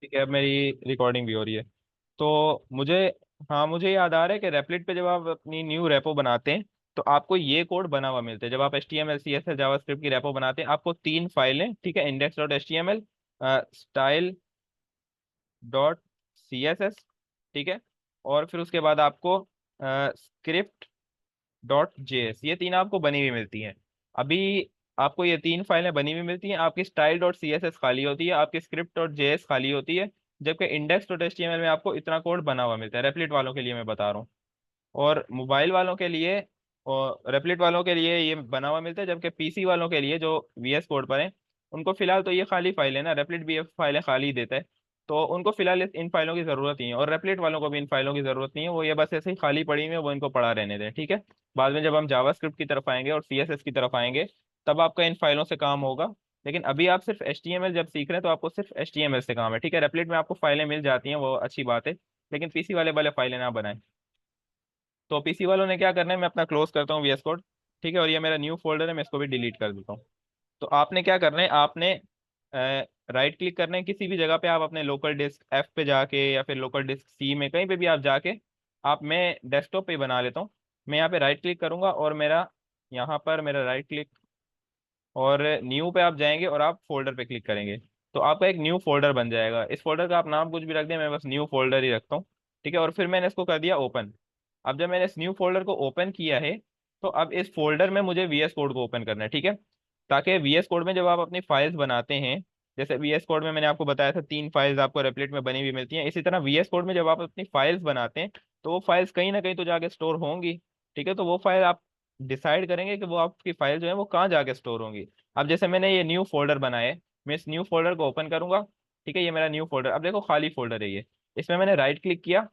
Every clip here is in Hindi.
ठीक है, अब मेरी रिकॉर्डिंग भी हो रही है। तो मुझे, हाँ मुझे याद आ रहा है कि रेपलिट पे जब आप अपनी न्यू रेपो बनाते हैं तो आपको ये कोड बना हुआ मिलता है। जब आप HTML CSS जावास्क्रिप्ट की रेपो बनाते हैं आपको तीन फाइलें, ठीक है, index.html, स्टाइल डॉट CSS, ठीक है, और फिर उसके बाद आपको स्क्रिप्ट डॉट JS, ये तीन आपको बनी हुई मिलती हैं। अभी आपको ये तीन फाइलें बनी हुई मिलती हैं, आपकी स्टाइल डॉट CSS खाली होती है, आपकी स्क्रिप्ट डॉट JS खाली होती है, जबकि index.html में आपको इतना कोड बना हुआ मिलता है। रेपलिट वालों के लिए मैं बता रहा हूँ, और मोबाइल वालों के लिए और रेपलिट वालों के लिए ये बना हुआ मिलता है, जबकि PC वालों के लिए जो VS कोड पर है उनको फिलहाल तो ये खाली फाइल है ना, रेपलिट भी ये फाइलें खाली ही देता है, तो उनको फिलहाल इन फाइलों की जरूरत नहीं है, और रेपलिट वालों को भी इन फाइलों की जरूरत नहीं है, वो ये बस ऐसे ही खाली पड़ी हुई है, वो इनको पड़ा रहने दें, ठीक है। बाद में जब हम जावास्क्रिप्ट की तरफ आएंगे और CSS की तरफ आएंगे तब आपका इन फाइलों से काम होगा। लेकिन अभी आप सिर्फ HTML जब सीख रहे हैं तो आपको सिर्फ HTML से काम है, ठीक है। रेपलिट में आपको फाइलें मिल जाती हैं, वो अच्छी बात है, लेकिन PC वाले वाले फाइलें ना बनाएं। तो PC वालों ने क्या करना है, मैं अपना क्लोज करता हूँ VS कोड, ठीक है, और ये मेरा न्यू फोल्डर है, मैं इसको भी डिलीट कर देता हूँ। तो आपने क्या करना है, आपने राइट क्लिक करना है किसी भी जगह पे, आप अपने लोकल डिस्क F पे जाके या फिर लोकल डिस्क C में कहीं पे भी आप जाके, आप, मैं डेस्कटॉप पे ही बना लेता हूँ। मैं यहाँ पे राइट क्लिक करूंगा और मेरा यहाँ पर मेरा राइट क्लिक और न्यू पे आप जाएंगे और आप फोल्डर पे क्लिक करेंगे, तो आपका एक न्यू फोल्डर बन जाएगा। इस फोल्डर का आप नाम कुछ भी रख दें, मैं बस न्यू फोल्डर ही रखता हूँ, ठीक है। और फिर मैंने इसको कर दिया ओपन। अब जब मैंने इस न्यू फोल्डर को ओपन किया है तो अब इस फोल्डर में मुझे VS कोड को ओपन करना है, ठीक है, ताकि VS कोड में जब आप अपनी फाइल्स बनाते हैं, जैसे VS कोड में मैंने आपको बताया था तीन फाइल्स आपको रेपलेट में बनी हुई मिलती हैं, इसी तरह VS कोड में जब आप अपनी फाइल्स बनाते हैं तो वो फाइल्स कहीं ना कहीं तो जाके स्टोर होंगी, ठीक है। तो वो फाइल आप डिसाइड करेंगे कि वो आपकी फाइल जो है वो कहाँ जाके स्टोर होंगी। अब जैसे मैंने ये न्यू फोल्डर बनाया है, मैं इस न्यू फोल्डर को ओपन करूंगा, ठीक है, ये मेरा न्यू फोल्डर, अब देखो खाली फोल्डर है ये। इसमें मैंने राइट क्लिक किया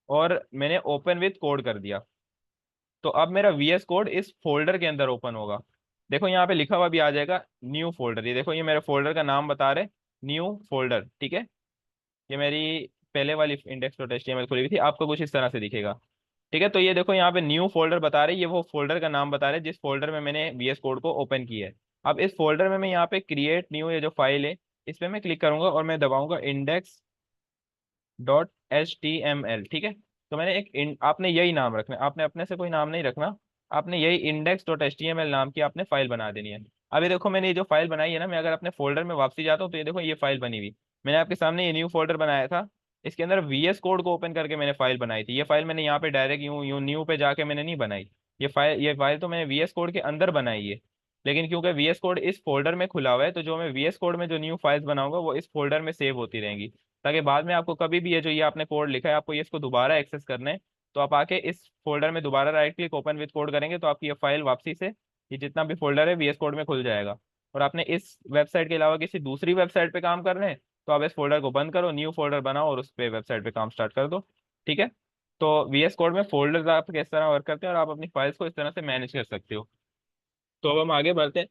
और मैंने ओपन विथ कोड कर दिया, तो अब मेरा VS कोड इस फोल्डर के अंदर ओपन होगा। देखो यहाँ पे लिखा हुआ भी आ जाएगा न्यू फोल्डर, ये देखो ये मेरे फोल्डर का नाम बता रहे, न्यू फोल्डर, ठीक है। ये मेरी पहले वाली index.html खुली हुई थी, आपको कुछ इस तरह से दिखेगा, ठीक है। तो ये देखो यहाँ पे न्यू फोल्डर बता रहे, ये वो फोल्डर का नाम बता रहे जिस फोल्डर में मैंने VS कोड को ओपन किया है। अब इस फोल्डर में मैं यहाँ पे क्रिएट न्यू, ये जो फाइल है इस पे मैं क्लिक करूंगा और मैं दबाऊंगा index.html, ठीक है। तो मैंने आपने यही नाम रखना है, आपने अपने से कोई नाम नहीं रखना, आपने यही index.html नाम की आपने फाइल बना देनी है। अब ये देखो मैंने ये जो फाइल बनाई है ना, मैं अगर अपने फोल्डर में वापसी जाता हूँ तो ये देखो ये फाइल बनी हुई, मैंने आपके सामने ये न्यू फोल्डर बनाया था, इसके अंदर VS कोड को ओपन करके मैंने फाइल बनाई थी। ये फाइल मैंने यहाँ पे डायरेक्ट यूं यूं न्यू पे जाके मैंने नहीं बनाई, ये फाइल तो मैंने VS कोड के अंदर बनाई है। लेकिन क्योंकि VS कोड इस फोल्डर में खुला हुआ है तो जो मैं VS कोड में जो न्यू फाइल्स बनाऊंगा वो इस फोल्डर में सेव होती रहेंगी, ताकि बाद में आपको कभी भी ये जो ये आपने कोड लिखा है आपको ये इसको दोबारा एक्सेस करना है, तो आप आके इस फोल्डर में दोबारा right click open with code करेंगे तो आपकी ये फाइल वापसी से ये जितना भी फोल्डर है VS कोड में खुल जाएगा। और आपने इस वेबसाइट के अलावा किसी दूसरी वेबसाइट पे काम कर रहे हैं तो आप इस फोल्डर को बंद करो, न्यू फोल्डर बनाओ और उस पे वेबसाइट पे काम स्टार्ट कर दो, ठीक है। तो VS कोड में फोल्डर्स आप किस तरह वर्क करते हैं और आप अपनी फाइल्स को इस तरह से मैनेज कर सकते हो। तो अब हम आगे बढ़ते हैं।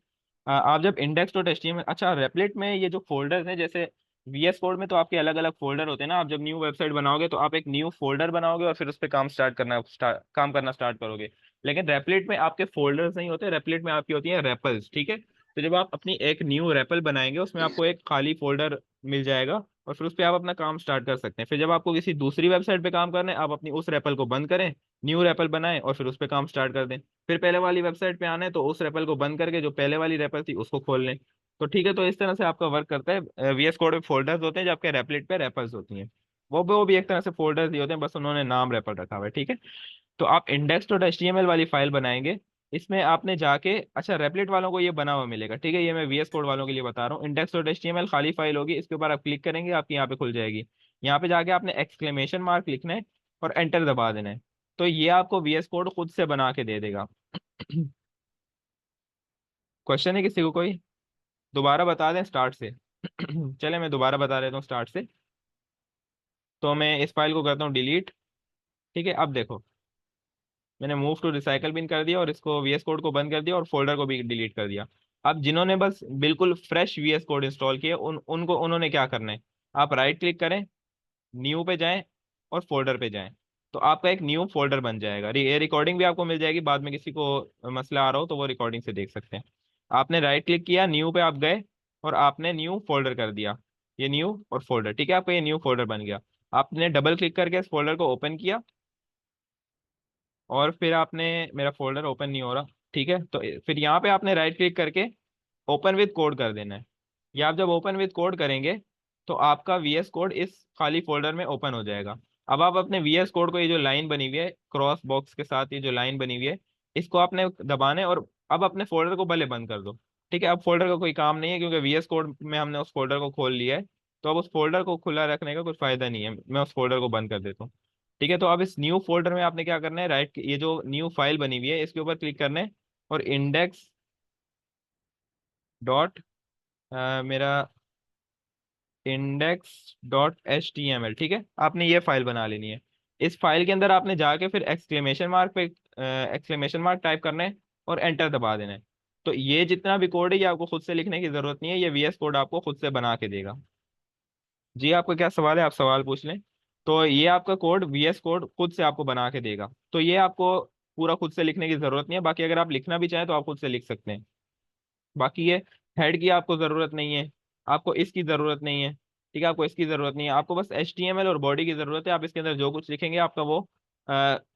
आप जब index.html, अच्छा रेपलेट में ये जो फोल्डर्स हैं, जैसे VS कोड में तो आपके अलग अलग फोल्डर होते हैं ना, आप जब न्यू वेबसाइट बनाओगे तो आप एक न्यू फोल्डर बनाओगे और फिर उस पर काम करना स्टार्ट करोगे। लेकिन रेपलेट में आपके फोल्डर्स नहीं होते, रेपलेट में आपकी होती है रेपल्स, ठीक है। तो जब आप अपनी एक न्यू रेपल बनाएंगे उसमें आपको एक खाली फोल्डर मिल जाएगा और फिर उस पर आप अपना काम स्टार्ट कर सकते हैं। फिर जब आपको किसी दूसरी वेबसाइट पे काम करना है आप अपनी उस रेपल को बंद करें, न्यू रेपल बनाएं और फिर उस पर काम स्टार्ट कर दें। फिर पहले वाली वेबसाइट पे आना है तो उस रेपल को बंद करके जो पहले वाली रेपल थी उसको खोल लें। तो ठीक है, तो इस तरह से आपका वर्क करता है। VS कोड में फोल्डर्स होते हैं जबकि रेपलेट पे रेपल्स होती हैं, वो भी एक तरह से फोल्डर्स ही होते हैं, बस उन्होंने नाम रेपल रखा हुआ है, ठीक है। तो आप index.html वाली फाइल बनाएंगे, इसमें आपने जाके, अच्छा रेपलेट वालों को ये बना हुआ मिलेगा, ठीक है, ये मैं VS कोड वालों के लिए बता रहा हूँ। index.html खाली फाइल होगी, इसके ऊपर आप क्लिक करेंगे आपकी यहाँ पे खुल जाएगी। यहाँ पे जाके आपने एक्सक्लेमेशन मार्क लिखना है और एंटर दबा देना है, तो ये आपको VS कोड खुद से बना के दे देगा। क्वेश्चन है किसी को कोई? दोबारा बता दें स्टार्ट से। चले मैं दोबारा बता देता हूँ स्टार्ट से। तो मैं इस फाइल को करता हूँ डिलीट, ठीक है। अब देखो मैंने मूव टू रिसाइकल बिन कर दिया और इसको VS कोड को बंद कर दिया और फोल्डर को भी डिलीट कर दिया। अब जिन्होंने बस बिल्कुल फ्रेश VS कोड इंस्टॉल किया उन्होंने क्या करना है, आप राइट क्लिक करें, न्यू पे जाएं और फोल्डर पे जाएं, तो आपका एक न्यू फोल्डर बन जाएगा। ये रिकॉर्डिंग भी आपको मिल जाएगी, बाद में किसी को मसला आ रहा हो तो वो रिकॉर्डिंग से देख सकते हैं। आपने राइट क्लिक किया, न्यू पे आप गए और आपने न्यू फोल्डर कर दिया, ये न्यू और फोल्डर, ठीक है, आपका ये न्यू फोल्डर बन गया। आपने डबल क्लिक करके इस फोल्डर को ओपन किया, और फिर आपने, मेरा फोल्डर ओपन नहीं हो रहा, ठीक है, तो फिर यहाँ पे आपने राइट क्लिक करके ओपन विद कोड कर देना है। या आप जब ओपन विद कोड करेंगे तो आपका वीएस कोड इस खाली फोल्डर में ओपन हो जाएगा। अब आप अपने वीएस कोड को, ये जो लाइन बनी हुई है क्रॉस बॉक्स के साथ, ये जो लाइन बनी हुई है, इसको आपने दबाना है, और अब अपने फोल्डर को भले बंद कर दो। ठीक है, अब फोल्डर का कोई काम नहीं है, क्योंकि वीएस कोड में हमने उस फोल्डर को खोल लिया है। तो अब उस फोल्डर को खुला रखने का कुछ फायदा नहीं है, मैं उस फोल्डर को बंद कर देता हूँ। ठीक है, तो अब इस न्यू फोल्डर में आपने क्या करना है, राइट, ये जो न्यू फाइल बनी हुई है इसके ऊपर क्लिक करना है, और इंडेक्स डॉट, मेरा index.html, ठीक है, आपने ये फाइल बना लेनी है। इस फाइल के अंदर आपने जाके फिर एक्सक्लेमेशन मार्क पे एक्सक्लेमेशन मार्क टाइप करना है, और एंटर दबा देना है। तो ये जितना भी कोड है ये आपको खुद से लिखने की जरूरत नहीं है, ये वीएस कोड आपको खुद से बना के देगा। जी, आपका क्या सवाल है, आप सवाल पूछ लें। तो ये आपका कोड, वीएस कोड खुद से आपको बना के देगा, तो ये आपको पूरा खुद से लिखने की जरूरत नहीं है। बाकी अगर आप लिखना भी चाहें तो आप खुद से लिख सकते हैं। बाकी ये हेड की आपको जरूरत नहीं है, आपको इसकी जरूरत नहीं है, ठीक है, आपको इसकी जरूरत नहीं है, आपको बस HTML और बॉडी की जरूरत है। आप इसके अंदर जो कुछ लिखेंगे आपका वो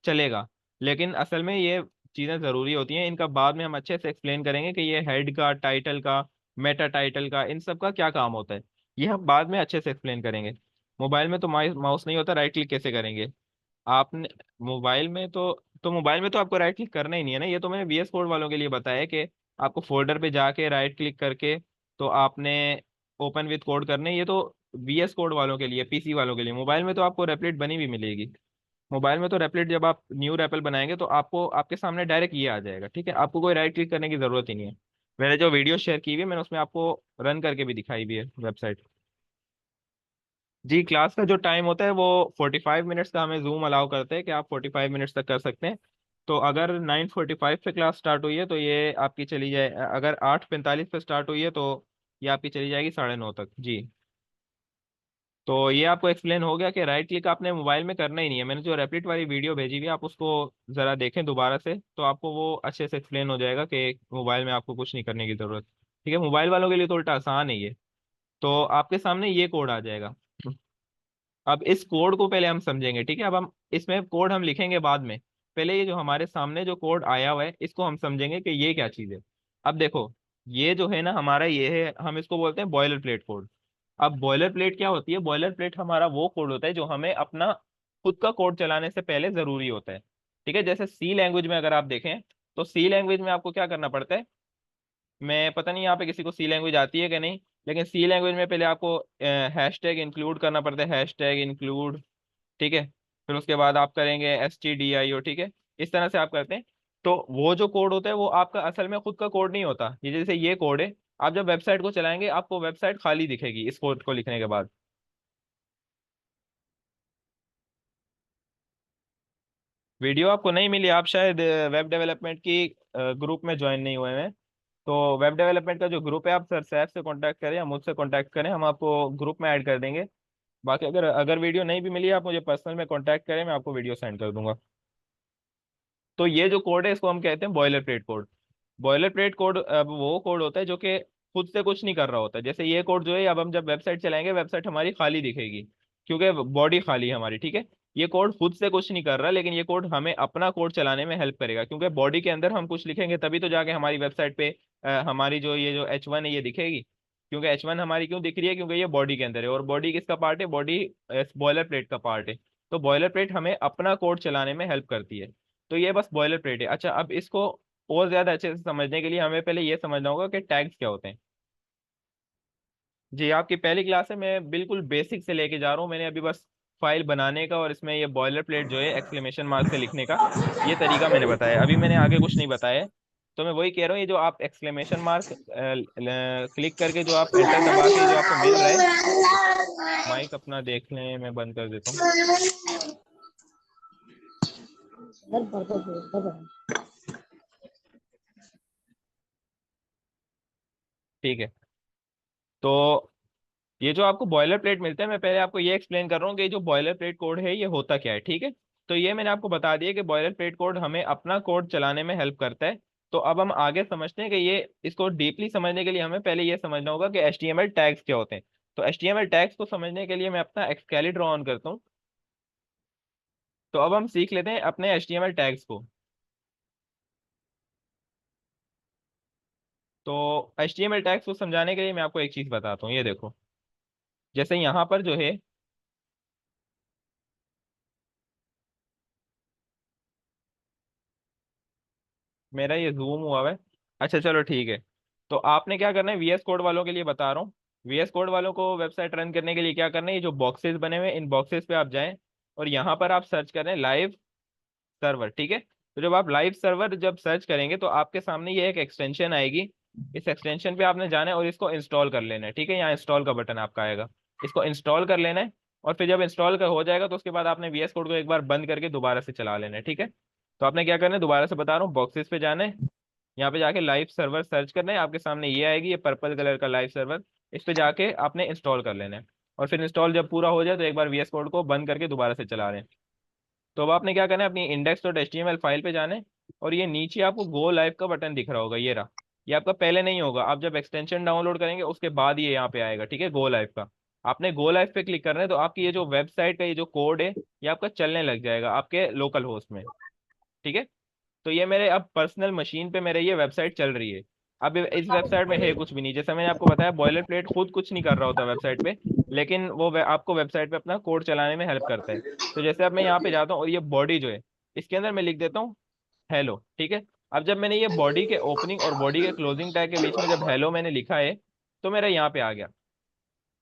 चलेगा। लेकिन असल में ये चीज़ें ज़रूरी होती हैं, इनका बाद में हम अच्छे से एक्सप्लेन करेंगे कि ये हेड का, टाइटल का, मेटा टाइटल का, इन सब का क्या काम होता है, ये हम बाद में अच्छे से एक्सप्लेन करेंगे। मोबाइल में तो माउस नहीं होता, राइट क्लिक कैसे करेंगे आपने मोबाइल में? तो मोबाइल में तो आपको राइट क्लिक करना ही नहीं है ना, ये तो मैंने VS कोड वालों के लिए बताया है कि आपको फोल्डर पे जाके राइट क्लिक करके तो आपने ओपन विद कोड करने, ये तो VS कोड वालों के लिए, पीसी वालों के लिए। मोबाइल में तो आपको रेपलेट बनी भी मिलेगी। मोबाइल में तो रेपलेट जब आप न्यू रेपल बनाएंगे तो आपको, आपके सामने डायरेक्ट ये आ जाएगा, ठीक है, आपको कोई राइट क्लिक करने की जरूरत ही नहीं है। मैंने जो वीडियो शेयर की हुई है मैंने उसमें आपको रन करके भी दिखाई भी है वेबसाइट। जी, क्लास का जो टाइम होता है वो 45 मिनट्स का हमें जूम अलाउ करते हैं कि आप 45 मिनट्स तक कर सकते हैं। तो अगर 9:45 पे क्लास स्टार्ट हुई है तो ये आपकी चली जाए, अगर 8:45 पे स्टार्ट हुई है तो ये आपकी चली जाएगी 9:30 तक। जी, तो ये आपको एक्सप्लेन हो गया कि राइट क्लिक आपने मोबाइल में करना ही नहीं है। मैंने जो रेपलिट वाली वीडियो भेजी हुई है आप उसको ज़रा देखें दोबारा से, तो आपको वो अच्छे से एक्सप्लेन हो जाएगा कि मोबाइल में आपको कुछ नहीं करने की ज़रूरत। ठीक है, मोबाइल वालों के लिए तो उल्टा आसान है ये। तो आपके सामने ये कोड आ जाएगा। अब इस कोड को पहले हम समझेंगे, ठीक है, अब हम इसमें कोड हम लिखेंगे बाद में। पहले ये जो हमारे सामने जो कोड आया हुआ है इसको हम समझेंगे कि ये क्या चीज़ है। अब देखो, ये जो है ना हमारा, ये है, हम इसको बोलते हैं बॉयलर प्लेट कोड। अब बॉयलर प्लेट क्या होती है? बॉयलर प्लेट हमारा वो कोड होता है जो हमें अपना खुद का कोड चलाने से पहले जरूरी होता है। ठीक है, जैसे सी लैंग्वेज में अगर आप देखें तो सी लैंग्वेज में आपको क्या करना पड़ता है, मैं पता नहीं यहाँ पे किसी को सी लैंग्वेज आती है कि नहीं, लेकिन सी लैंग्वेज में पहले आपको हैशटैग इंक्लूड करना पड़ता है, हैशटैग इंक्लूड, ठीक है, फिर उसके बाद आप करेंगे STDIO, ठीक है, इस तरह से आप करते हैं। तो वो जो कोड होता है वो आपका असल में खुद का कोड नहीं होता, ये जैसे ये कोड है, आप जब वेबसाइट को चलाएंगे आपको वेबसाइट खाली दिखेगी इस कोड को लिखने के बाद। वीडियो आपको नहीं मिली, आप शायद वेब डेवलपमेंट की ग्रुप में ज्वाइन नहीं हुए हैं। तो वेब डेवलपमेंट का जो ग्रुप है, आप सर सैफ से कांटेक्ट करें या मुझसे कांटेक्ट करें, हम आपको ग्रुप में ऐड कर देंगे। बाकी अगर अगर वीडियो नहीं भी मिली आप मुझे पर्सनल में कांटेक्ट करें, मैं आपको वीडियो सेंड कर दूंगा। तो ये जो कोड है इसको हम कहते हैं boiler plate code. Boiler plate code अब वो कोड होता है जो कि खुद से कुछ नहीं कर रहा होता। जैसे ये कोड जो है, अब हम जब वेबसाइट चलाएंगे वेबसाइट हमारी खाली दिखेगी, क्योंकि बॉडी खाली है हमारी, ठीक है। ये कोड खुद से कुछ नहीं कर रहा, लेकिन ये कोड हमें अपना कोड चलाने में हेल्प करेगा, क्योंकि बॉडी के अंदर हम कुछ लिखेंगे तभी तो जाके हमारी वेबसाइट पे हमारी जो ये जो H1 है ये दिखेगी। क्योंकि H1 हमारी क्यों दिख रही है? क्योंकि ये बॉडी के अंदर है, और बॉडी किसका पार्ट है? बॉडी बॉयलर प्लेट का पार्ट है। तो बॉयलर प्लेट हमें अपना कोड चलाने में हेल्प करती है। तो ये बस बॉयलर प्लेट है। अच्छा, अब इसको और ज्यादा अच्छे से समझने के लिए हमें पहले ये समझना होगा कि टैग्स क्या होते हैं। जी, आपकी पहली क्लास है, मैं बिल्कुल बेसिक से लेके जा रहा हूँ। मैंने अभी बस फाइल बनाने का और इसमें ये बॉयलर प्लेट जो है एक्सक्लेमेशन मार्क से लिखने का ये तरीका मैंने बताया, अभी मैंने आगे कुछ नहीं बताया है। तो मैं वही कह रहा हूँ, ये जो आप एक्सक्लेमेशन मार्क क्लिक करके जो आप एंटर दबा के जो आपको मिल रहा है, माइक अपना देख लें, मैं बंद कर देता हूँ। ठीक है, तो ये जो आपको बॉयलर प्लेट मिलता है, मैं पहले आपको ये एक्सप्लेन कर रहा हूँ कि ये जो बॉयलर प्लेट कोड है ये होता क्या है, ठीक है। तो ये मैंने आपको बता दिया कि बॉयलर प्लेट कोड हमें अपना कोड चलाने में हेल्प करता है। तो अब हम आगे समझते हैं कि ये, इसको डीपली समझने के लिए हमें पहले ये समझना होगा कि HTML टैग्स क्या होते हैं। तो HTML टैग्स को समझने के लिए मैं अपना एक्सकेलेटर ऑन करता हूँ। तो अब हम सीख लेते हैं अपने HTML टैग्स को। तो HTML टैग्स को समझाने के लिए मैं आपको एक चीज बताता हूँ, ये देखो। जैसे यहाँ पर जो है, मेरा ये जूम हुआ है। अच्छा चलो ठीक है। तो आपने क्या करना है, VS कोड वालों के लिए बता रहा हूँ। VS कोड वालों को वेबसाइट रन करने के लिए क्या करना है, ये जो बॉक्सेस बने हुए हैं इन बॉक्सेस पे आप जाएं, और यहाँ पर आप सर्च करें लाइव सर्वर, ठीक है। तो जब आप लाइव सर्वर जब सर्च करेंगे तो आपके सामने ये एक एक्सटेंशन आएगी। इस एक्सटेंशन पे आपने जाना है और इसको इंस्टॉल कर लेना है, ठीक है। यहाँ इंस्टॉल का बटन आपका आएगा, इसको इंस्टॉल कर लेना है। और फिर जब इंस्टॉल का हो जाएगा तो उसके बाद आपने VS कोड को एक बार बंद करके दोबारा से चला लेना है, ठीक है। तो आपने क्या करना है, दोबारा से बता रहा हूँ, बॉक्सेस पे जाना है, यहाँ पे जाके लाइव सर्वर सर्च करना है, आपके सामने ये आएगी, ये पर्पल कलर का लाइव सर्वर। इस पे जाके आपने इंस्टॉल कर लेना है। और फिर इंस्टॉल जब पूरा हो जाए तो एक बार VS कोड को बंद करके दोबारा से चला लें। तो अब आपने क्या करना है, अपनी index.html फाइल पे जाना है, और ये नीचे आपको गो लाइव का बटन दिख रहा होगा, ये रहा। ये आपका पहले नहीं होगा, आप जब एक्सटेंशन डाउनलोड करेंगे उसके बाद ये यहाँ पे आएगा, ठीक है, गो लाइव का। आपने गो लाइव पे क्लिक करना है, तो आपकी ये जो वेबसाइट का ये जो कोड है ये आपका चलने लग जाएगा आपके लोकल होस्ट में, ठीक है। तो ये मेरे अब पर्सनल मशीन पे मेरे ये वेबसाइट चल रही है। अब इस वेबसाइट में है कुछ भी नहीं, जैसे मैंने आपको बताया, बॉयलर प्लेट खुद कुछ नहीं कर रहा होता वेबसाइट पे, लेकिन वो आपको वेबसाइट पे अपना कोड चलाने में हेल्प करता है। तो जैसे अब मैं यहाँ पे जाता हूँ और ये बॉडी जो है, इसके अंदर मैं लिख देता हूँ हेलो, ठीक है। अब जब मैंने ये बॉडी के ओपनिंग और बॉडी के क्लोजिंग टैग के बीच में जब हेलो मैंने लिखा है, तो मेरा यहाँ पे आ गया।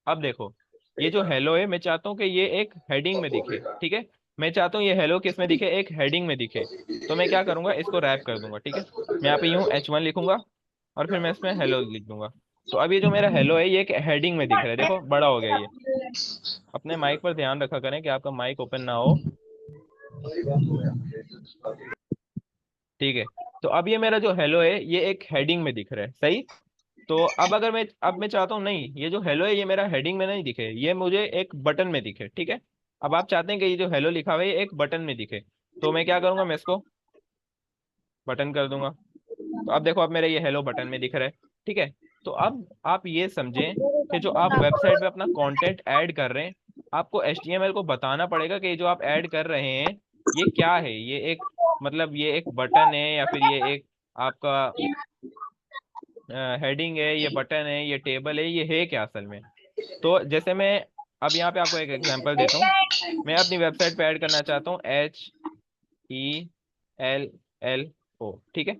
अब देखो, ये जो हेलो है मैं चाहता हूँ कि ये एक हेडिंग में दिखे, ठीक है। मैं चाहता हूँ ये हेलो किस में दिखे, एक हेडिंग में दिखे। तो मैं क्या करूंगा, इसको रैप कर दूंगा, ठीक है। मैं यहाँ पे यूं H1 लिखूंगा, और फिर मैं इसमें हेलो लिख दूंगा। तो अब ये जो मेरा हेलो है ये एक हेडिंग में दिख रहा है, देखो बड़ा हो गया ये। अपने माइक पर ध्यान रखा करें कि आपका माइक ओपन ना हो, ठीक है। तो अब ये मेरा जो हेलो है ये एक हेडिंग में दिख रहा है, सही। तो अब अगर मैं चाहता हूँ नहीं, ये जो हेलो है ये मेरा हेडिंग में नहीं दिखे, ये मुझे एक बटन में दिखे, ठीक है। अब आप चाहते हैं कि ये जो हेलो लिखा हुआ है ये एक बटन में दिखे, तो मैं क्या करूंगा, मैं इसको बटन कर दूंगा। तो अब देखो, अब मेरा ये हेलो बटन में दिख रहा है, ठीक है। तो अब आप ये समझें कि जो आप वेबसाइट पे अपना कंटेंट ऐड कर रहे हैं, आपको HTML को बताना पड़ेगा कि ये जो आप ऐड कर रहे हैं ये क्या है, ये एक, मतलब ये एक बटन है या फिर ये एक आपका हेडिंग है, ये बटन है, ये टेबल है, ये है क्या असल में। तो जैसे मैं अब यहाँ पे आपको एक एग्जांपल देता हूँ। मैं अपनी वेबसाइट पे ऐड करना चाहता हूँ HELLO, ठीक है।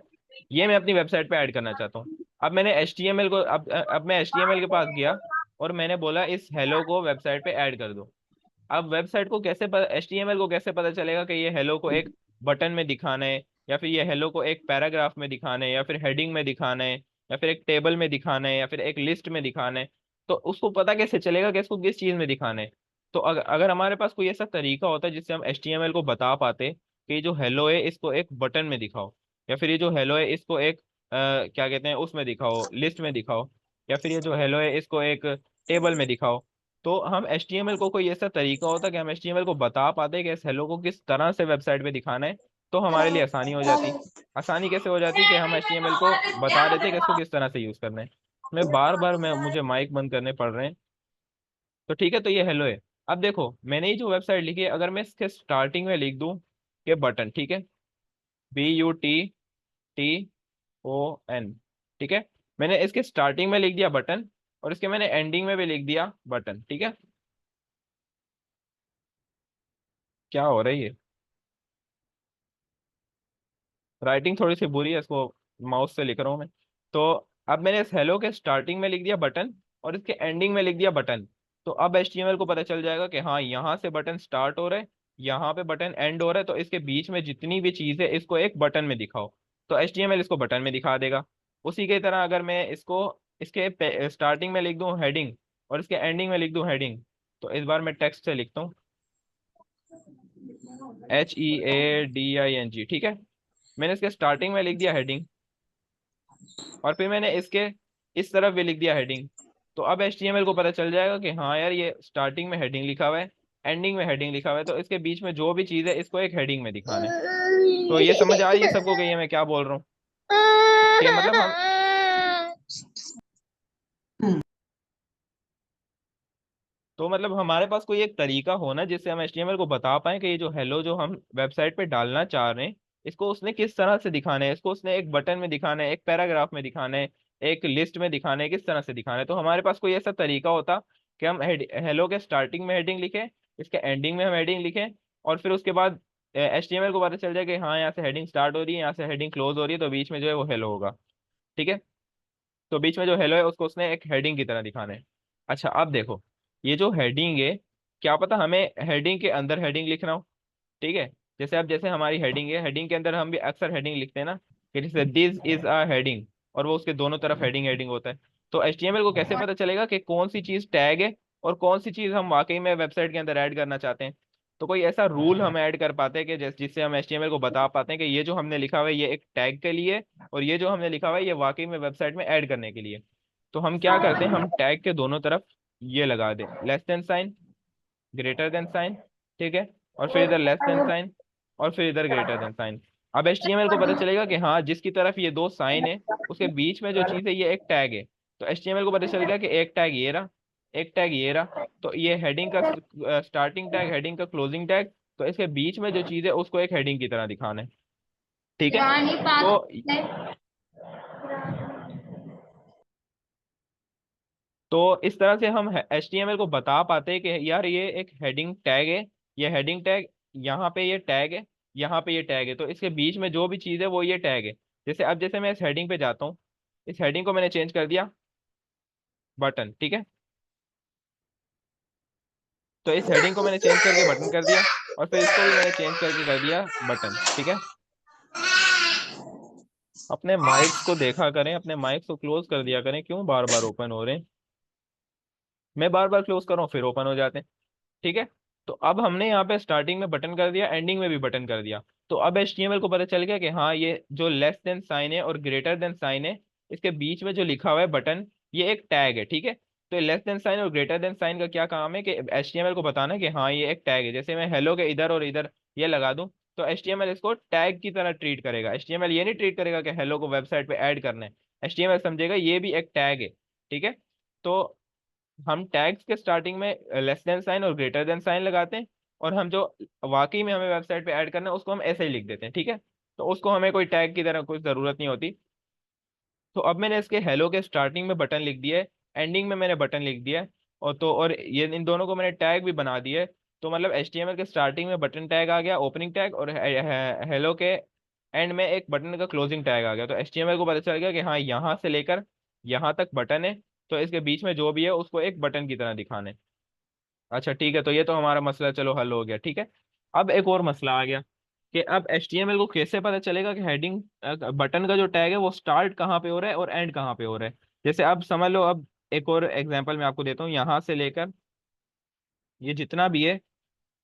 ये मैं अपनी वेबसाइट पे ऐड करना चाहता हूँ। अब मैंने HTML को अब मैं HTML के पास गया और मैंने बोला इस हेलो को वेबसाइट पे ऐड कर दो। अब वेबसाइट को कैसे HTML को कैसे पता चलेगा कि ये हेलो को एक बटन में दिखाना है, या फिर ये हेलो को एक पैराग्राफ में दिखाना है, या फिर हेडिंग में दिखाना है, या फिर एक टेबल में दिखाना है, या फिर एक लिस्ट में दिखाना है। तो उसको पता कैसे चलेगा कि इसको किस चीज में दिखाना है। तो अगर हमारे पास कोई ऐसा तरीका होता है जिससे हम HTML को बता पाते कि ये जो हेलो है इसको एक बटन में दिखाओ, या फिर ये जो हेलो है इसको एक क्या कहते हैं उसमें दिखाओ, लिस्ट में दिखाओ, या फिर ये जो हेलो है इसको एक टेबल में दिखाओ। तो हम HTML को कोई ऐसा तरीका होता कि हम HTML को बता पाते कि इस हेलो को किस तरह से वेबसाइट पे दिखाना है, तो हमारे लिए आसानी हो जाती। आसानी कैसे हो जाती कि हम HTML को बता देते कि इसको किस तरह से यूज करना है। मैं मुझे माइक बंद करने पड़ रहे हैं। तो ठीक है, तो ये हेलो है। अब देखो, मैंने ये जो वेबसाइट लिखी है, अगर मैं इसके स्टार्टिंग में लिख दूं कि बटन, ठीक है, BUTTON, ठीक है। मैंने इसके स्टार्टिंग में लिख दिया बटन, और इसके मैंने एंडिंग में भी लिख दिया बटन, ठीक है। क्या हो रही है, राइटिंग थोड़ी सी बुरी है, इसको माउस से लिख रहा हूँ मैं। तो अब मैंने इस हेलो के स्टार्टिंग में लिख दिया बटन, और इसके एंडिंग में लिख दिया बटन। तो अब HTML को पता चल जाएगा कि हाँ, यहाँ से बटन स्टार्ट हो रहा है, यहाँ पे बटन एंड हो रहा है, तो इसके बीच में जितनी भी चीज है इसको एक बटन में दिखाओ। तो HTML इसको बटन में दिखा देगा। उसी की तरह अगर मैं इसको इसके स्टार्टिंग में लिख दूं हेडिंग, और इसके एंडिंग में लिख दूं हेडिंग, तो इस बार मैं टेक्स्ट से लिखता हूँ HEADING, ठीक है। मैंने इसके स्टार्टिंग में लिख दिया हेडिंग, और फिर मैंने इसके इस तरफ भी लिख दिया हेडिंग। तो अब HTML को पता चल जाएगा कि हाँ यार, ये स्टार्टिंग में हेडिंग लिखा हुआ है, एंडिंग में हेडिंग लिखा हुआ है, तो इसके बीच में जो भी चीज़ है इसको एक हेडिंग में दिखाना है। तो ये समझ आ रही है सबको कि ये मैं क्या बोल रहा हूँ, कि मतलब हम तो मतलब हमारे पास कोई एक तरीका हो ना जिससे हम एचटीएमएल को बता पाए कि ये जो हेलो जो हम वेबसाइट पे डालना चाह रहे हैं, इसको उसने किस तरह से दिखाना है, इसको उसने एक बटन में दिखाना है, एक पैराग्राफ में दिखाना है, एक लिस्ट में दिखाना है, किस तरह से दिखाना है। तो हमारे पास कोई ऐसा तरीका होता कि हम हेलो के स्टार्टिंग में हेडिंग लिखें, इसके एंडिंग में हम हेडिंग लिखें, और फिर उसके बाद एचटीएमएल को पता चल जाए कि हाँ यहाँ से हेडिंग स्टार्ट हो रही है, यहाँ से हेडिंग क्लोज हो रही है, तो बीच में जो है वो हेलो होगा। ठीक है। तो बीच में जो हेलो है उसको उसने एक हेडिंग की तरह दिखाना है। अच्छा अब देखो, ये जो हेडिंग है, क्या पता हमें हेडिंग के अंदर हेडिंग लिखना हो। ठीक है। जैसे अब जैसे हमारी हेडिंग है, हेडिंग के अंदर हम भी अक्सर हेडिंग लिखते हैं ना, कि जैसे दिस इज अ हेडिंग, और वो उसके दोनों तरफ हेडिंग हेडिंग होता है। तो एचटीएमएल को कैसे पता चलेगा कि कौन सी चीज टैग है और कौन सी चीज हम वाकई में वेबसाइट के अंदर ऐड करना चाहते हैं। तो कोई ऐसा रूल हम ऐड कर पाते हैं कि जिससे हम एचटीएमएल को बता पाते हैं कि ये जो हमने लिखा हुआ है ये एक टैग के लिए, और ये जो हमने लिखा हुआ है ये वाकई में वेबसाइट में ऐड करने के लिए। तो हम क्या करते हैं, हम टैग के दोनों तरफ ये लगा दें, less than sign, greater than sign. ठीक है। और फिर इधर लेस देन साइन, और फिर इधर ग्रेटर देन साइन। अब एचटीएमएल को पता चलेगा कि हाँ जिसकी तरफ ये दो साइन है उसके बीच में जो चीज है ये एक टैग है। तो एचटीएमएल को पता चल गया कि एक टैग ये रहा, एक टैग ये रहा। तो ये हेडिंग का स्टार्टिंग टैग, हेडिंग का क्लोजिंग टैग। तो इसके बीच में जो चीज है उसको एक हेडिंग की तरह दिखाना है। ठीक है। तो इस तरह से हम HTML को बता पाते हैं कि यार ये एक हेडिंग टैग है, ये हेडिंग टैग, यहाँ पे ये टैग है, यहाँ पे ये टैग है, तो इसके बीच में जो भी चीज़ है वो ये टैग है। जैसे अब जैसे मैं इस हेडिंग पे जाता हूँ, इस हेडिंग को मैंने चेंज कर दिया बटन। ठीक है। तो इस हेडिंग को मैंने चेंज करके बटन कर दिया, और फिर इसको भी मैंने चेंज करके कर दिया बटन। ठीक है। अपने माइक्स को देखा करें, अपने माइक्स को क्लोज कर दिया करें, क्यों बार बार ओपन हो रहे हैं। मैं बार बार क्लोज कर रहा हूँ फिर ओपन हो जाते हैं। ठीक है। तो अब हमने यहाँ पे स्टार्टिंग में बटन कर दिया, एंडिंग में भी बटन कर दिया। तो अब एचटीएमएल को पता चल गया कि हाँ ये जो लेस देन साइन है और ग्रेटर देन साइन है, इसके बीच में जो लिखा हुआ है बटन, ये एक टैग है। ठीक है। तो लेस देन साइन और ग्रेटर देन साइन का क्या काम है कि एचटीएमएल को बताना है कि हाँ ये एक टैग है। जैसे मैं हेलो के इधर और इधर ये लगा दूं, तो एचटीएमएल इसको टैग की तरह ट्रीट करेगा। एचटीएमएल ये नहीं ट्रीट करेगा कि हेलो को वेबसाइट पे ऐड करना है। एचटीएमएल समझेगा ये भी एक टैग है। ठीक है। तो हम टैग्स के स्टार्टिंग में लेस देन साइन और ग्रेटर देन साइन लगाते हैं, और हम जो वाकई में हमें वेबसाइट पे ऐड करना है उसको हम ऐसे ही लिख देते हैं। ठीक है। तो उसको हमें कोई टैग की तरह कोई जरूरत नहीं होती। तो अब मैंने इसके हेलो के स्टार्टिंग में बटन लिख दिया है, एंडिंग में मैंने बटन लिख दिया है, और ये इन दोनों को मैंने टैग भी बना दिया है। तो मतलब एचटीएमएल के स्टार्टिंग में बटन टैग आ गया, ओपनिंग टैग, और हेलो के एंड में एक बटन का क्लोजिंग टैग आ गया। तो एचटीएमएल को पता चल गया कि हाँ यहाँ से लेकर यहाँ तक बटन है, तो इसके बीच में जो भी है उसको एक बटन की तरह दिखाना है। अच्छा ठीक है, तो ये तो हमारा मसला चलो हल हो गया। ठीक है। अब एक और मसला आ गया कि अब HTML को कैसे पता चलेगा कि हेडिंग बटन का जो टैग है वो स्टार्ट कहाँ पे हो रहा है और एंड कहाँ पे हो रहा है। जैसे अब समझ लो, अब एक और एग्जांपल मैं आपको देता हूँ, यहाँ से लेकर ये जितना भी है,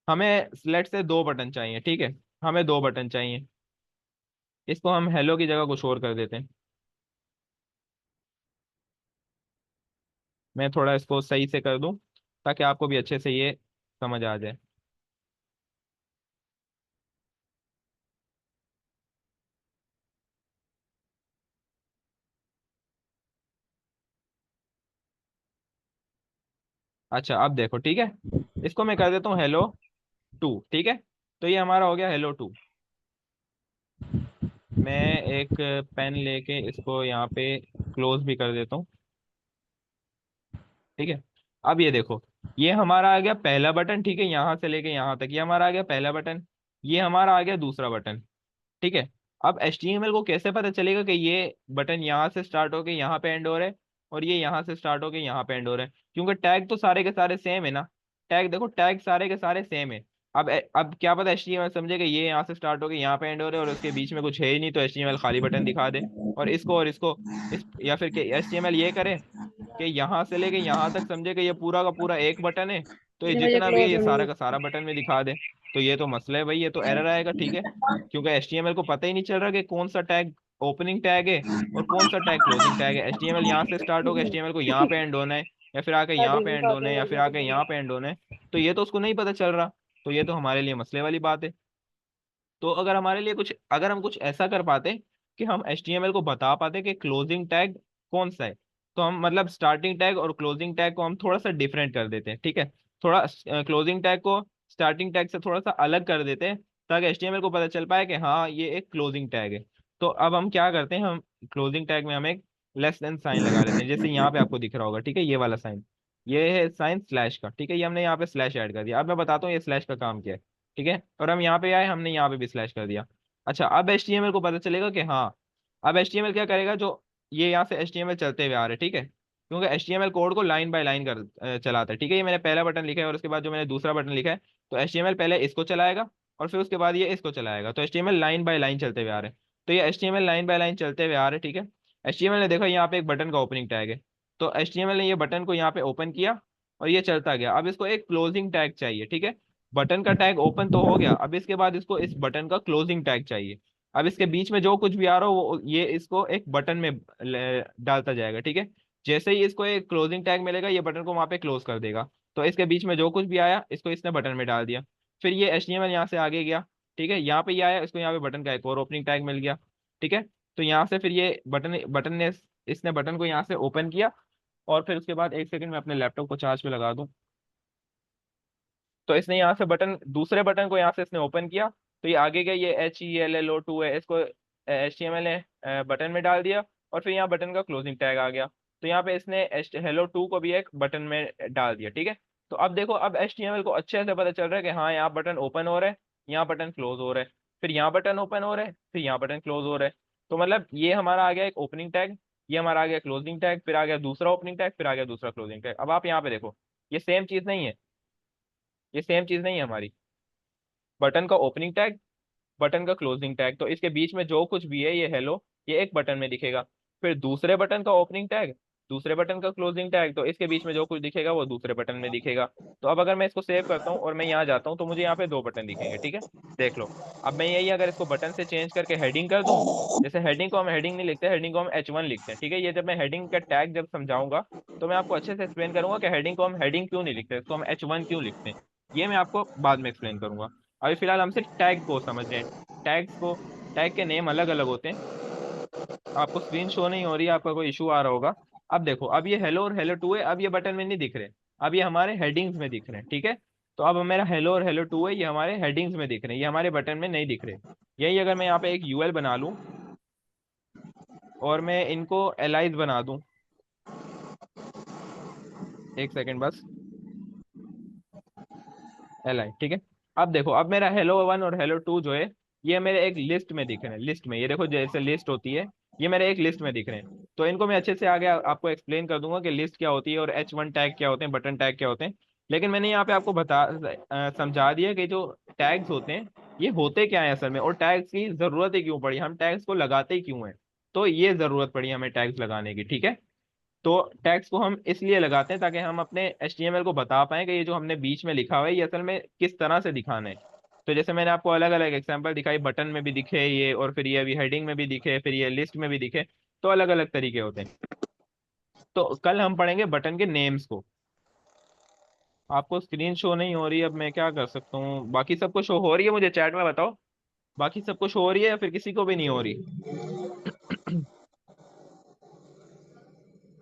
हमें लेट से दो बटन चाहिए। ठीक है। हमें दो बटन चाहिए, इसको हम हेलो की जगह कुछ और कर देते हैं। मैं थोड़ा इसको सही से कर दूं ताकि आपको भी अच्छे से ये समझ आ जाए। अच्छा अब देखो, ठीक है, इसको मैं कर देता हूँ हेलो टू। ठीक है। तो ये हमारा हो गया हेलो टू। मैं एक पेन लेके इसको यहाँ पे क्लोज भी कर देता हूँ। ठीक है। अब ये देखो, ये हमारा आ गया पहला बटन। ठीक है। यहाँ से लेके यहाँ तक ये हमारा आ गया पहला बटन, ये हमारा आ गया दूसरा बटन। ठीक है। अब HTML को कैसे पता चलेगा कि ये बटन यहाँ से स्टार्ट होके यहाँ पे एंड हो रहा है, और ये यहाँ से स्टार्ट होके यहाँ पे एंड हो रहा है, क्योंकि टैग तो सारे के सारे सेम है ना। टैग देखो, टैग सारे के सारे सेम है। अब क्या पता HTML समझे कि ये यहाँ से स्टार्ट होके यहाँ पे एंड हो रहे हैं और उसके बीच में कुछ है ही नहीं, तो HTML खाली बटन दिखा दे, और इसको इस, या फिर HTML ये करे कि यहाँ से लेके यहाँ तक समझे कि ये पूरा का पूरा एक बटन है, तो ये ये मुझे जितना भी है क्लोज ये होने सारा दो। का सारा बटन में दिखा दे। तो ये तो मसला है भाई, ये तो एरर आएगा। ठीक है। क्योंकि HTML को पता ही नहीं चल रहा कि कौन सा टैग ओपनिंग टैग है और कौन सा टैग क्लोजिंग टैग है। HTML यहाँ से स्टार्ट होगा, HTML को यहाँ पे एंड होना है, या फिर आके यहाँ पे एंड होना है, या फिर आके यहाँ पे एंड होना है। तो ये तो उसको नहीं पता चल रहा। तो ये तो हमारे लिए मसले वाली बात है। तो अगर हमारे लिए कुछ, अगर हम कुछ ऐसा कर पाते कि हम HTML को बता पाते कि क्लोजिंग टैग कौन सा है, तो हम मतलब स्टार्टिंग टैग और क्लोजिंग टैग को हम थोड़ा सा डिफरेंट कर देते हैं। ठीक है। थोड़ा क्लोजिंग टैग को स्टार्टिंग टैग से थोड़ा सा अलग कर देते हैं, ताकि एचटीएमएल को पता चल पाए कि हाँ ये एक क्लोजिंग टैग है। तो अब हम क्या करते हैं, हम क्लोजिंग टैग में हम एक लेस देन साइन लगा लेते हैं, जैसे यहाँ पे आपको दिख रहा होगा, ठीक है, ये वाला साइन, ये है साइन स्लैश का, ठीक है, ये हमने यहाँ पे स्लैश ऐड कर दिया। अब मैं बताता हूँ ये स्लैश का काम क्या है, ठीक है, और हम यहाँ पे आए, हमने यहाँ पे भी स्लैश कर दिया। अच्छा, अब एचटीएमएल को पता चलेगा कि हाँ, अब एचटीएमएल क्या करेगा, जो ये यहाँ से एचटीएमएल चलते हुए आ रहे हैं, ठीक है, क्योंकि एचटीएमएल कोड को लाइन बाय लाइन कर चलाता है, ठीक है, ये मैंने पहला बटन लिखा है और उसके बाद जो मैंने दूसरा बटन लिखा है, तो एचटीएमएल पहले इसको चलाएगा और फिर उसके बाद ये इसको चलाएगा, तो एचटीएमएल लाइन बाय लाइन चलते हुए आ रहे हैं। तो ये एचटीएमएल लाइन बाय लाइन चलते हुए आ रहे हैं, ठीक है। एचटीएमएल ने देखो यहाँ पे एक बटन का ओपनिंग टैग है, तो एचटीएमएल ने ये बटन को यहाँ पे ओपन किया और ये चलता गया। अब इसको एक क्लोजिंग टैग चाहिए, ठीक है, बटन का टैग ओपन तो हो गया, अब इसके बाद इसको इस बटन का क्लोजिंग टैग चाहिए। अब इसके बीच में जो कुछ भी आ रहा हो वो ये इसको एक बटन में डालता जाएगा, ठीक है। जैसे ही इसको एक क्लोजिंग टैग मिलेगा, ये बटन को वहां पे क्लोज कर देगा। तो इसके बीच में जो कुछ भी आया, इसको इसने बटन में डाल दिया। फिर ये एचटीएमएल यहाँ से आगे गया, ठीक है, यहाँ पे ये आया, इसको यहाँ पे बटन का एक और ओपनिंग टैग मिल गया, ठीक है। तो यहाँ से फिर ये बटन बटन ने इसने बटन को यहाँ से ओपन किया, और फिर उसके बाद एक सेकंड में अपने लैपटॉप को चार्ज पे लगा दूं। तो इसने यहाँ से बटन, दूसरे बटन को यहाँ से इसने ओपन किया, तो ये आगे गया, ये HELLO2 है, इसको HTML ने बटन में डाल दिया, और फिर यहाँ बटन का क्लोजिंग टैग आ गया। तो यहाँ पे इसने HELLO2 को भी एक बटन में डाल दिया, ठीक है। तो अब देखो, अब HTML को अच्छे से पता चल रहा है कि हाँ यहाँ बटन ओपन हो रहा है, यहाँ बटन क्लोज हो रहा है, फिर यहाँ बटन ओपन हो रहा है, फिर यहाँ बटन क्लोज हो रहा है। तो मतलब ये हमारा आ गया एक ओपनिंग टैग, ये हमारा आ गया क्लोजिंग टैग, फिर आ गया दूसरा ओपनिंग टैग, फिर आ गया दूसरा क्लोजिंग टैग। अब आप यहाँ पे देखो, ये सेम चीज नहीं है, ये सेम चीज नहीं है हमारी। बटन का ओपनिंग टैग, बटन का क्लोजिंग टैग, तो इसके बीच में जो कुछ भी है ये हेलो, ये एक बटन में दिखेगा। फिर दूसरे बटन का ओपनिंग टैग, दूसरे बटन का क्लोजिंग टैग, तो इसके बीच में जो कुछ दिखेगा वो दूसरे बटन में दिखेगा। तो अब अगर मैं इसको सेव करता हूँ और मैं यहाँ जाता हूँ, तो मुझे यहाँ पे दो बटन दिखेंगे, ठीक है। देख लो, अब मैं यही अगर इसको बटन से चेंज करके हेडिंग कर दूं, जैसे हेडिंग को हम हेडिंग नहीं लिखते, हेडिंग को हम H1 लिखते हैं, ठीक है। ये जब मैं हेडिंग का टैग जब समझाऊंगा, तो मैं आपको अच्छे से एक्सप्लेन करूंगा कि हेडिंग को हम हेडिंग क्यों नहीं लिखते, इसको हम H1 क्यों लिखते हैं, ये मैं आपको बाद में एक्सप्लेन करूंगा। अभी फिलहाल हम सिर्फ टैग को समझ रहे हैं। टैग्स को, टैग के नेम अलग अलग होते हैं। आपको स्क्रीन शो नहीं हो रही है, आपका कोई इशू आ रहा होगा। अब देखो, अब ये हेलो और हेलो टू है, अब ये बटन में नहीं दिख रहे, अब ये हमारे हेडिंग्स में दिख रहे हैं, ठीक है। तो अब मेरा हेलो और हेलो टू है, ये हमारे हेडिंग्स में दिख रहे हैं, ये हमारे बटन में नहीं दिख रहे। यही अगर मैं यहाँ पे एक यूएल बना लूँ और मैं इनको एलाइज बना दूं, एक सेकेंड बस, एलाइज, ठीक है। अब देखो, अब मेरा हेलो वन और हेलो टू जो है, ये मेरे एक लिस्ट में दिख रहे हैं, लिस्ट में, ये देखो जैसे लिस्ट होती है, ये मेरे एक लिस्ट में दिख रहे हैं। तो इनको मैं अच्छे से आगे आपको एक्सप्लेन कर दूंगा कि लिस्ट क्या होती है और H1 टैग क्या होते हैं, बटन टैग क्या होते हैं। लेकिन मैंने यहाँ पे आपको समझा दिया कि जो टैग्स होते हैं ये होते क्या है असल में, और टैग्स की जरूरत ही क्यों पड़ी, हम टैग्स को लगाते ही क्यों हैं। तो ये जरूरत पड़ी हमें टैग्स लगाने की, ठीक है। तो टैग्स को हम इसलिए लगाते हैं ताकि हम अपने HTML को बता पाएं कि ये जो हमने बीच में लिखा हुआ है ये असल में किस तरह से दिखाना है। तो जैसे मैंने आपको अलग अलग एग्जांपल दिखाई, बटन में भी दिखे ये, और फिर ये अभी हेडिंग में भी दिखे, फिर ये लिस्ट में भी दिखे, तो अलग अलग तरीके होते हैं। तो कल हम पढ़ेंगे बटन के नेम्स को। आपको स्क्रीन शो नहीं हो रही, अब मैं क्या कर सकता हूँ, बाकी सबको शो हो रही है, मुझे चैट में बताओ, बाकी सबको शो हो रही है या फिर किसी को भी नहीं हो रही।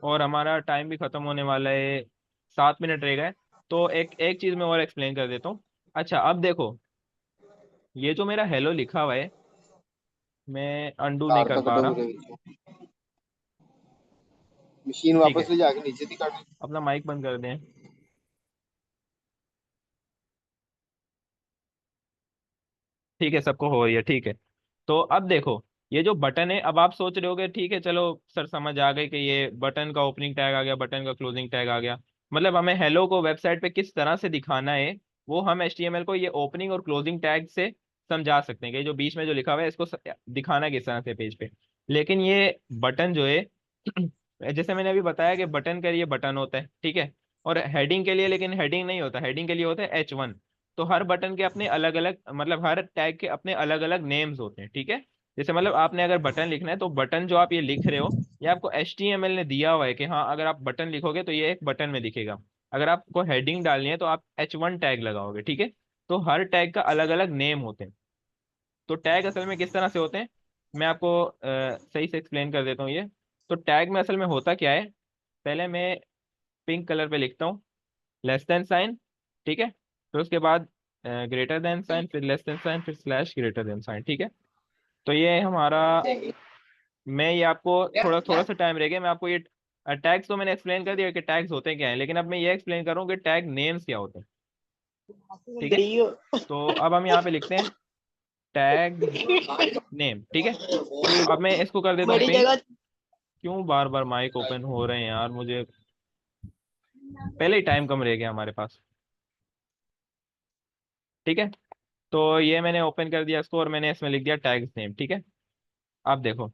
और हमारा टाइम भी खत्म होने वाला है, 7 मिनट रह गए। तो एक एक चीज मैं और एक्सप्लेन कर देता हूँ। अच्छा, अब देखो, ये जो मेरा हेलो लिखा हुआ है, मैं अंडू नहीं कार कर तो पा कटो रहा। मेरे मशीन ठीक वापस है, ले जाके नीचे थी काट। अपना माइक बंद कर दें। ठीक है, सबको हो रही है, ठीक है। तो अब देखो, ये जो बटन है, अब आप सोच रहे होगे ठीक है चलो सर समझ आ गए कि ये बटन का ओपनिंग टैग आ गया, बटन का क्लोजिंग टैग आ गया, मतलब हमें हेलो को वेबसाइट पे किस तरह से दिखाना है, वो हम HTML को ये ओपनिंग और क्लोजिंग टैग से समझा सकते हैं कि जो बीच में जो लिखा हुआ है इसको दिखाना है किस तरह से पेज पे। लेकिन ये बटन जो है जैसे मैंने अभी बताया कि बटन के लिए बटन होता है, ठीक है, और हेडिंग के लिए लेकिन हेडिंग नहीं होता, हेडिंग के लिए होता है H1। तो हर बटन के अपने अलग अलग, मतलब हर टैग के अपने अलग अलग नेम्स होते हैं, ठीक है। जैसे मतलब आपने अगर बटन लिखना है, तो बटन जो आप ये लिख रहे हो, ये आपको HTML ने दिया हुआ है कि हाँ अगर आप बटन लिखोगे तो ये एक बटन में दिखेगा। अगर आपको हेडिंग डालनी है तो आप H1 टैग लगाओगे, ठीक है। तो हर टैग का अलग अलग नेम होते हैं। तो टैग असल में किस तरह से होते हैं, मैं आपको सही से एक्सप्लेन कर देता हूँ ये। तो टैग में असल में होता क्या है, पहले मैं पिंक कलर पे लिखता हूँ, लेस देन साइन, ठीक है। फिर उसके बाद ग्रेटर देन साइन, फिर लेस देन साइन, फिर स्लैश ग्रेटर देन साइन। ठीक है। तो ये हमारा, मैं ये आपको थोड़ा थोड़ा सा टाइम रह गया, मैं आपको ये टैग्स तो मैंने एक्सप्लेन कर दिया कि टैग्स होते क्या हैं, लेकिन अब मैं ये एक्सप्लेन कर रहा हूँ कि टैग नेम्स क्या होते हैं। ठीक है। गई हो। तो अब हम यहाँ पे लिखते हैं टैग नेम। ठीक है। अब मैं इसको कर देता हूँ बड़ी पिंक। जगह। क्यों बार बार माइक ओपन हो रहे हैं यार, मुझे पहले ही टाइम कम रह गया हमारे पास। ठीक है। तो ये मैंने ओपन कर दिया इसको और मैंने इसमें लिख दिया टैग्स नेम। ठीक है। अब देखो,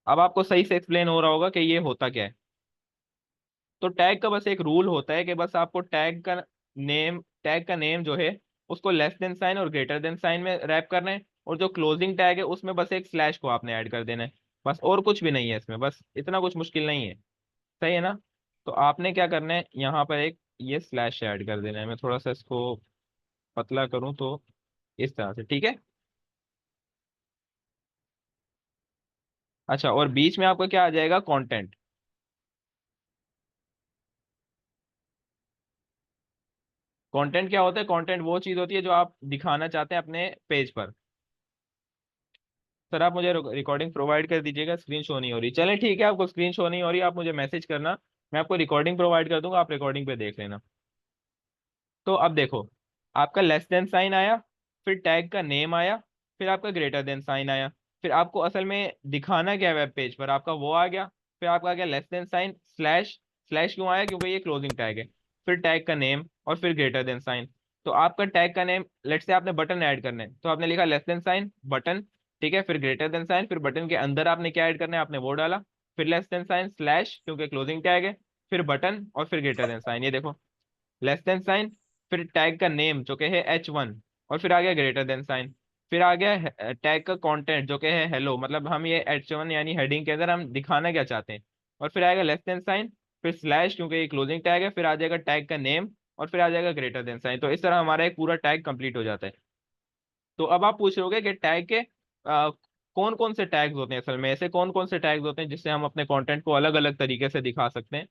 अब आपको सही से एक्सप्लेन हो रहा होगा कि ये होता क्या है। तो टैग का बस एक रूल होता है कि बस आपको टैग का नेम जो है उसको लेस देन साइन और ग्रेटर देन साइन में रैप करना है, और जो क्लोजिंग टैग है उसमें बस एक स्लैश को आपने ऐड कर देना है। बस और कुछ भी नहीं है इसमें, बस इतना कुछ मुश्किल नहीं है। सही है ना। तो आपने क्या करना है, यहाँ पर एक ये स्लैश ऐड कर देना है। मैं थोड़ा सा इसको पतला करूँ तो इस तरह से। ठीक है। अच्छा, और बीच में आपका क्या आ जाएगा, कंटेंट। कंटेंट क्या होता है, कंटेंट वो चीज होती है जो आप दिखाना चाहते हैं अपने पेज पर। सर आप मुझे रिकॉर्डिंग प्रोवाइड कर दीजिएगा, स्क्रीन शो नहीं हो रही। चलें ठीक है, आपको स्क्रीन शो नहीं हो रही, आप मुझे मैसेज करना, मैं आपको रिकॉर्डिंग प्रोवाइड कर दूंगा, आप रिकॉर्डिंग पे देख लेना। तो अब देखो, आपका लेस देन साइन आया, फिर टैग का नेम आया, फिर आपका ग्रेटर देन साइन आया, फिर आपको असल में दिखाना क्या है वेब पेज पर आपका वो आ गया, फिर आपका आ गया less than sign slash. Slash क्यों आया, क्योंकि ये क्लोजिंग टैग है। फिर टैग का नेम और फिर ग्रेटर देन साइन। तो आपका टैग का नेम, लेट से आपने बटन ऐड करना है तो आपने लिखा लेस देन साइन बटन। ठीक है। फिर ग्रेटर देन साइन, फिर बटन के अंदर आपने क्या ऐड करना है, आपने वो डाला। फिर लेस देन साइन स्लैश क्योंकि क्लोजिंग टैग है, फिर बटन और फिर ग्रेटर देन साइन। ये देखो, लेस देन साइन, फिर टैग का नेम जो कि है H1, और फिर आ गया ग्रेटर देन साइन। फिर आ गया टैग का कंटेंट जो कि है हेलो, मतलब हम ये H1 यानी हेडिंग के अंदर हम दिखाना क्या चाहते हैं। और फिर आएगा लेस देन साइन, फिर स्लैश क्योंकि ये क्लोजिंग टैग है, फिर आ जाएगा टैग का नेम, और फिर आ जाएगा ग्रेटर देन साइन। तो इस तरह हमारा एक पूरा टैग कंप्लीट हो जाता है। तो अब आप पूछ रहे होगे कि टैग के कौन कौन से टैग्स होते हैं, असल में ऐसे कौन कौन से टैग्स होते हैं जिससे हम अपने कंटेंट को अलग अलग तरीके से दिखा सकते हैं।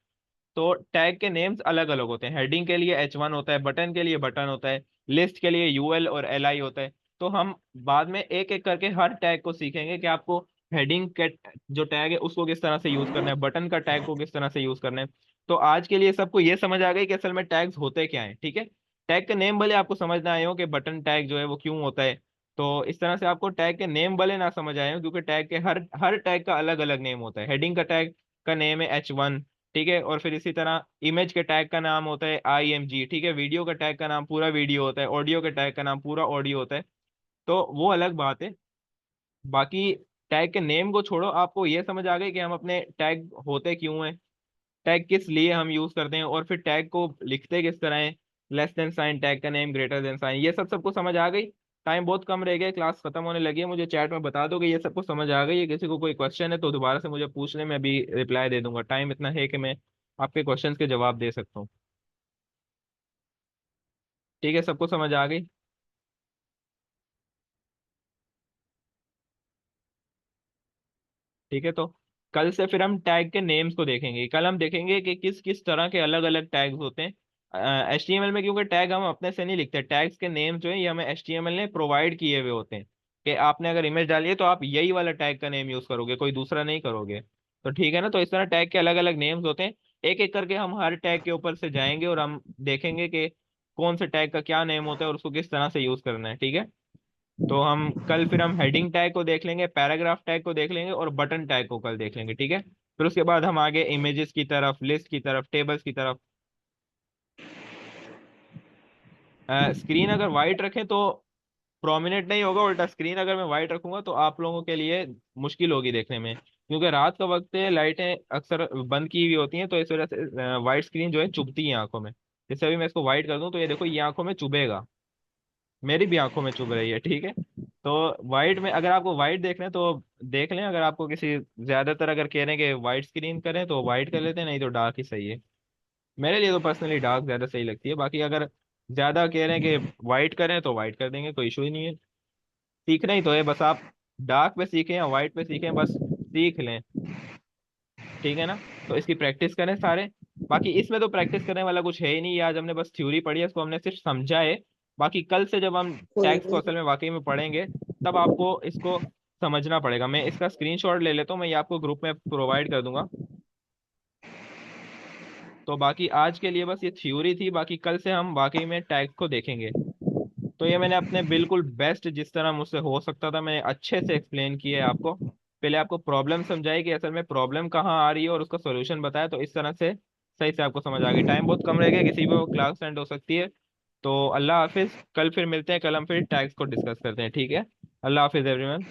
तो टैग के नेम्स अलग अलग होते हैं। हेडिंग के लिए H1 होता है, बटन के लिए बटन होता है, लिस्ट के लिए UL और LI होता है। तो हम बाद में एक एक करके हर टैग को सीखेंगे कि आपको हेडिंग के जो टैग है उसको किस तरह से यूज करना है, बटन का टैग को किस तरह से यूज करना है। तो आज के लिए सबको ये समझ आ गई कि असल में टैग्स होते क्या है। ठीक है। टैग के नेम भले आपको समझ ना आए हो कि बटन टैग जो है वो क्यों होता है, तो इस तरह से आपको टैग के नेम भले ना समझ आए हो, क्योंकि टैग के हर हर टैग का अलग अलग नेम होता है। हेडिंग का टैग का नेम है H1। ठीक है। और फिर इसी तरह इमेज के टैग का नाम होता है IMG। ठीक है। वीडियो का टैग का नाम पूरा वीडियो होता है, ऑडियो के टैग का नाम पूरा ऑडियो होता है। तो वो अलग बात है। बाकी टैग के नेम को छोड़ो, आपको ये समझ आ गई कि हम अपने टैग होते क्यों हैं, टैग किस लिए हम यूज करते हैं, और फिर टैग को लिखते किस तरह है। लेस देन साइन, टैग का नेम, ग्रेटर देन साइन, ये सब सबको समझ आ गई। टाइम बहुत कम रह गया, क्लास खत्म होने लगी है, मुझे चैट में बता दो कि ये सबको समझ आ गई है। किसी को कोई क्वेश्चन है तो दोबारा से मुझे पूछ ले, मैं अभी रिप्लाई दे दूंगा। टाइम इतना है कि मैं आपके क्वेश्चंस के जवाब दे सकता हूँ। ठीक है, सबको समझ आ गई। ठीक है। तो कल से फिर हम टैग के नेम्स को देखेंगे। कल हम देखेंगे कि किस किस तरह के अलग अलग टैग्स होते हैं HTML में, क्योंकि टैग हम अपने से नहीं लिखते। टैग्स के नेम जो है ये हमें HTML ने प्रोवाइड किए हुए होते हैं कि आपने अगर इमेज डाली है तो आप यही वाला टैग का नेम यूज करोगे, कोई दूसरा नहीं करोगे। तो ठीक है ना। तो इस तरह टैग के अलग अलग नेम्स होते हैं। एक एक करके हम हर टैग के ऊपर से जाएंगे और हम देखेंगे कि कौन से टैग का क्या नेम होता है और उसको किस तरह से यूज करना है। ठीक है। तो हम कल फिर हम हेडिंग टैग को देख लेंगे, पैराग्राफ टैग को देख लेंगे और बटन टैग को कल देख लेंगे। ठीक है। फिर उसके बाद हम आगे इमेजेस की तरफ, लिस्ट की तरफ, टेबल्स की तरफ। स्क्रीन अगर वाइट रखें तो प्रोमिनेंट नहीं होगा, उल्टा स्क्रीन अगर मैं वाइट रखूंगा तो आप लोगों के लिए मुश्किल होगी देखने में, क्योंकि रात का वक्त है, लाइटें अक्सर बंद की हुई होती हैं, तो इस वजह से वाइट स्क्रीन जो है चुभती है आंखों में। जैसे अभी मैं इसको वाइट कर दूं तो ये देखो ये आंखों में चुभेगा, मेरी भी आंखों में चुभ रही है। ठीक है। तो वाइट में अगर आपको वाइट देखना है तो देख लें, अगर आपको किसी, ज्यादातर अगर कह रहे हैं कि वाइट स्क्रीन करें तो वाइट कर लेते हैं, नहीं तो डार्क ही सही है। मेरे लिए तो पर्सनली डार्क ज्यादा सही लगती है, बाकी अगर ज्यादा कह रहे हैं कि वाइट करें तो वाइट कर देंगे, कोई इशू ही नहीं है। सीखना ही तो है, बस आप डार्क पे सीखें या वाइट पे सीखें, बस सीख लें। ठीक है ना। तो इसकी प्रैक्टिस करें सारे। बाकी इसमें तो प्रैक्टिस करने वाला कुछ है ही नहीं, आज हमने बस थ्योरी पढ़ी है, इसको हमने सिर्फ समझा है। बाकी कल से जब हम कोई टैक्स को नहीं। असल में वाकई में पढ़ेंगे, तब आपको इसको समझना पड़ेगा। मैं इसका स्क्रीनशॉट ले लेता हूँ, मैं ये आपको ग्रुप में प्रोवाइड कर दूंगा। तो बाकी आज के लिए बस ये थ्योरी थी, बाकी कल से हम वाकई में टैक्स को देखेंगे। तो ये मैंने अपने बिल्कुल बेस्ट जिस तरह मुझसे हो सकता था मैंने अच्छे से एक्सप्लेन किया है आपको। पहले आपको प्रॉब्लम समझाई कि असल में प्रॉब्लम कहाँ आ रही है और उसका सॉल्यूशन बताया, तो इस तरह से सही से आपको समझ आ गई। टाइम बहुत कम रह गया, किसी को क्लास एंड हो सकती है। तो अल्लाह हाफिज, कल फिर मिलते हैं, कल हम फिर टैक्स को डिस्कस करते हैं, ठीक है। अल्लाह हाफिज एवरीवन।